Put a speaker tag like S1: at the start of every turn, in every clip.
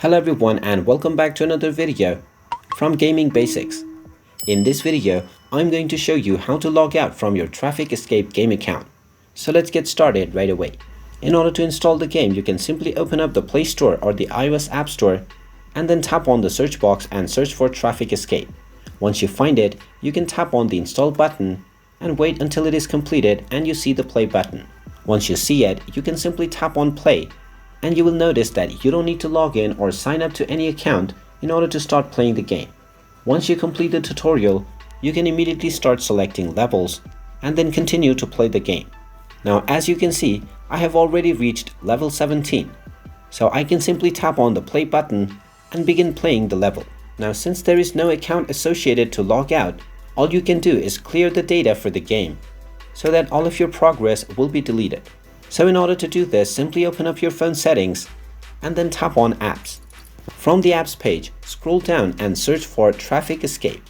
S1: Hello everyone and welcome back to another video from Gaming Basics. In this video, I'm going to show you how to log out from your Traffic Escape game account. So let's get started right away. In order to install the game, you can simply open up the Play Store or the iOS App Store and then tap on the search box and search for Traffic Escape. Once you find it, you can tap on the install button and wait until it is completed and you see the play button. Once you see it, you can simply tap on play. And you will notice that you don't need to log in or sign up to any account in order to start playing the game. Once you complete the tutorial, you can immediately start selecting levels and then continue to play the game. Now as you can see, I have already reached level 17, so I can simply tap on the play button and begin playing the level. Now since there is no account associated to log out, all you can do is clear the data for the game so that all of your progress will be deleted. So in order to do this, simply open up your phone settings and then tap on Apps. From the Apps page, scroll down and search for Traffic Escape.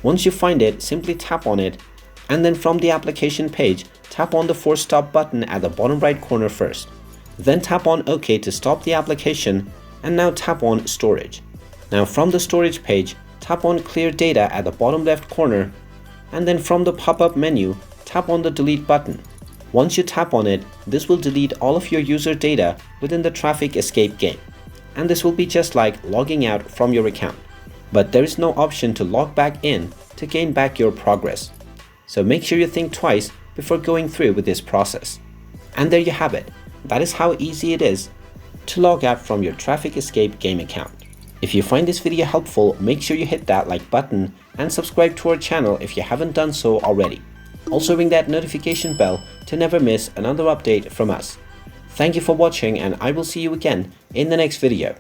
S1: Once you find it, simply tap on it, and then from the application page, tap on the Force Stop button at the bottom right corner first. Then tap on OK to stop the application, and now tap on Storage. Now from the storage page, tap on Clear Data at the bottom left corner, and then from the pop-up menu, tap on the Delete button. Once you tap on it, this will delete all of your user data within the Traffic Escape game. And this will be just like logging out from your account. But there is no option to log back in to gain back your progress. So make sure you think twice before going through with this process. And there you have it. That is how easy it is to log out from your Traffic Escape game account. If you find this video helpful, make sure you hit that like button and subscribe to our channel if you haven't done so already. Also ring that notification bell to never miss another update from us. Thank you for watching and I will see you again in the next video.